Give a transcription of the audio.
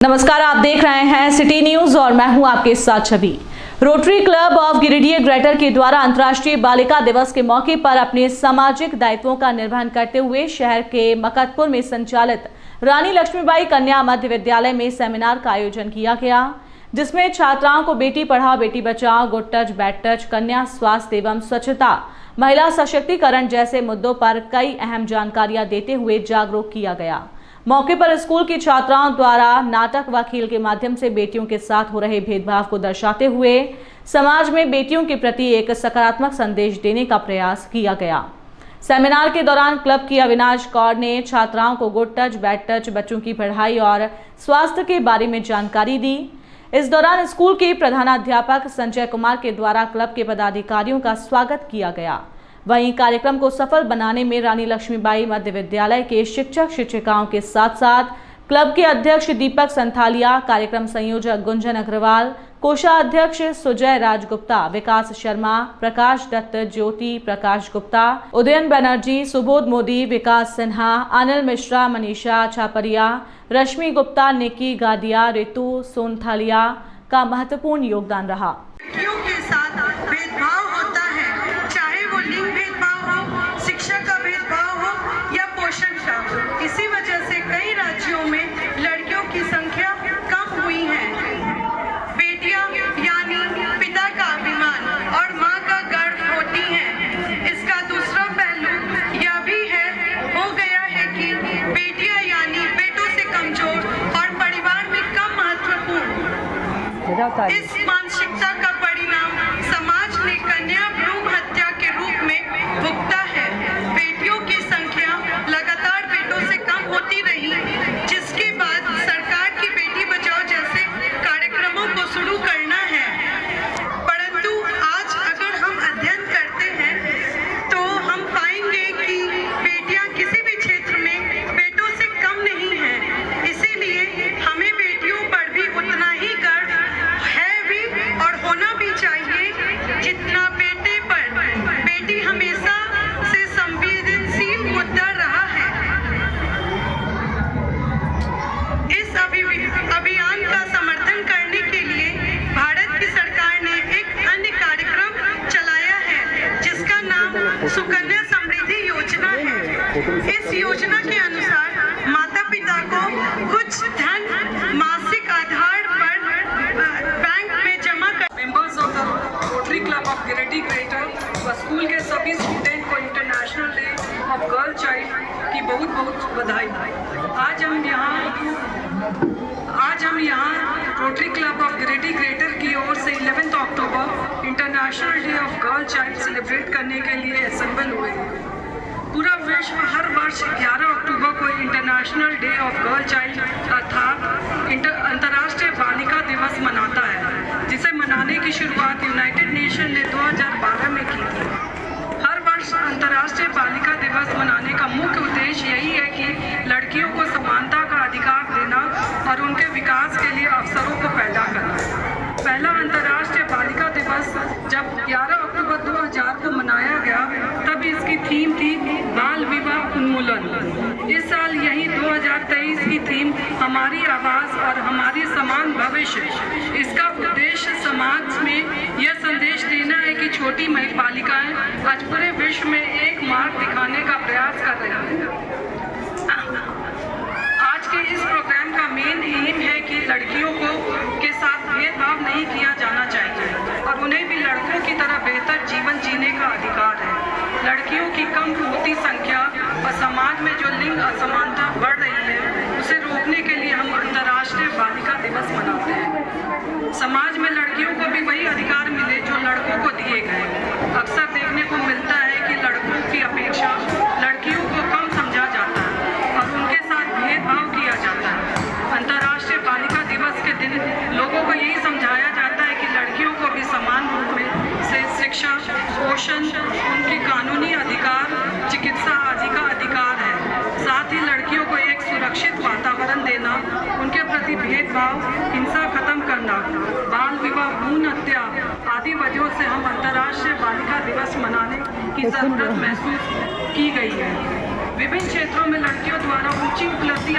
नमस्कार, आप देख रहे हैं सिटी न्यूज और मैं हूं आपके साथ Chhavi. Rotary club of Giridih greater के द्वारा अंतर्राष्ट्रीय बालिका दिवस के मौके पर अपने सामाजिक दायित्वों का निर्वहन करते हुए शहर के मकतपुर में संचालित रानी लक्ष्मीबाई कन्या मध्य विद्यालय में सेमिनार का आयोजन किया गया, जिसमें छात्राओं को Beti Padhao Beti Bachao, good touch bad touch, कन्या स्वास्थ्य एवं स्वच्छता, महिला सशक्तिकरण जैसे मुद्दों पर कई अहम जानकारियां देते हुए जागरूक किया गया। मौके पर स्कूल की छात्राओं द्वारा नाटक व खेल के माध्यम से बेटियों के साथ हो रहे भेदभाव को दर्शाते हुए समाज में बेटियों के प्रति एक सकारात्मक संदेश देने का प्रयास किया गया। सेमिनार के दौरान क्लब की अविनाश कौर ने छात्राओं को गुड टच बैड टच, बच्चों की पढ़ाई और स्वास्थ्य के बारे में जानकारी दी। इस दौरान स्कूल के प्रधानाध्यापक संजय कुमार के द्वारा क्लब के पदाधिकारियों का स्वागत किया गया। वहीं कार्यक्रम को सफल बनाने में रानी लक्ष्मीबाई मध्य विद्यालय के शिक्षक शिक्षिकाओं के साथ साथ क्लब के अध्यक्ष दीपक संथालिया, कार्यक्रम संयोजक गुंजन अग्रवाल, कोषाध्यक्ष सुजय राजगुप्ता, विकास शर्मा, प्रकाश दत्त, ज्योति प्रकाश गुप्ता, उदयन बनर्जी, सुबोध मोदी, विकास सिन्हा, अनिल मिश्रा, मनीषा छापरिया, रश्मि गुप्ता, निकी गादिया, ऋतु सोनथालिया का महत्वपूर्ण योगदान रहा। इसी वजह से कई राज्यों में लड़कियों की संख्या कम हुई है। बेटियां यानी पिता का अभिमान और मां का गर्व होती हैं। इसका दूसरा पहलू यह भी हो गया है कि बेटियां यानी बेटों से कमजोर और परिवार में कम महत्वपूर्ण। इस मानसिकता का परिणाम समाज ने कन्या भ्रूण हत्या के रूप में भुगता है। बेटियों की संख्या लगातार बेटों से कम होती रही, जिसके बाद सरकार की बेटी बचाओ जैसे कार्यक्रमों को शुरू करना है। परंतु आज अगर हम अध्ययन करते हैं तो हम पाएंगे कि बेटियां किसी भी क्षेत्र में बेटों से कम नहीं हैं। इसीलिए हमें बेटियों पर भी उतना ही गर्व है भी और होना भी चाहिए जितना बेटे पर। बेटी हमेशा से संवेदनशील मुद्दा रहा है। इस अभियान का समर्थन करने के लिए भारत की सरकार ने एक अन्य कार्यक्रम चलाया है, जिसका नाम सुकन्या समृद्धि योजना है। इस योजना के अनुसार माता पिता को कुछ धन मासिक आधार पर बैंक में जमा कर। Members of the Rotary club of Giridih greater व स्कूल के सभी स्टूडेंट को international day of girl child की बहुत बहुत बधाई। आज हम यहाँ Rotary club of Giridih greater की ओर से 11 October international day of girl child celebrate करने के लिए असेंबल हुए। पूरा विश्व हर वर्ष 11 अक्टूबर को international day of girl child अर्थात अंतर्राष्ट्रीय बालिका दिवस मनाता है, जिसे मनाने की शुरुआत यूनाइटेड नेशन ने 2012 में की थी। हर वर्ष अंतर्राष्ट्रीय बालिका दिवस मनाने का मुख्य उद्देश्य यही है कि लड़कियों को समानता का अधिकार देना और उनके विकास के लिए अवसरों को पैदा करना। पहला अंतर्राष्ट्रीय बालिका दिवस जब 11 अक्टूबर 2000 को मनाया गया, तब इसकी थीम थी बाल विवाह उन्मूलन। इस साल यही 2023 की थीम हमारी आवाज़ और हमारी समान भविष्य। इसका उद्देश्य समाज में यह संदेश देना है कि छोटी बालिकाएं आज पूरे विश्व में एक मार्ग दिखाने का प्रयास कर रही हैं। आज के इस प्रोग्राम का मेन एम है कि लड़कियों के साथ भेदभाव नहीं किया जाना चाहिए और उन्हें भी लड़कों की तरह बेहतर जीवन जीने का अधिकार है। लड़कियों की कम होती संख्या और समाज में जो लिंग असमानता बढ़ रही है, उसे रोकने के लिए हम अंतर्राष्ट्रीय बालिका दिवस मनाते हैं। समाज में लड़कियों को भी वही अधिकार मिले जो लड़कों को दिए गए। अक्सर देखने को मिलता है कि लड़कों की अपेक्षा लड़कियों को कम समझा जाता है और उनके साथ भेदभाव किया जाता है। अंतर्राष्ट्रीय बालिका दिवस के दिन लोगों को यही समझाया जाता है कि लड़कियों को भी समान रूप में से शिक्षा, पोषण, उनके कानूनी अधिकार, चिकित्सा आदि का अधिकार है। साथ ही लड़कियों को एक सुरक्षित वातावरण देना, उनके प्रति भेदभाव, हिंसा खत्म करना, बाल विवाह, भ्रूण हत्या आदि वजहों से हम अंतर्राष्ट्रीय बालिका दिवस मनाने की जरूरत महसूस की गई है। विभिन्न क्षेत्रों में लड़कियों द्वारा ऊंची उपलब्धि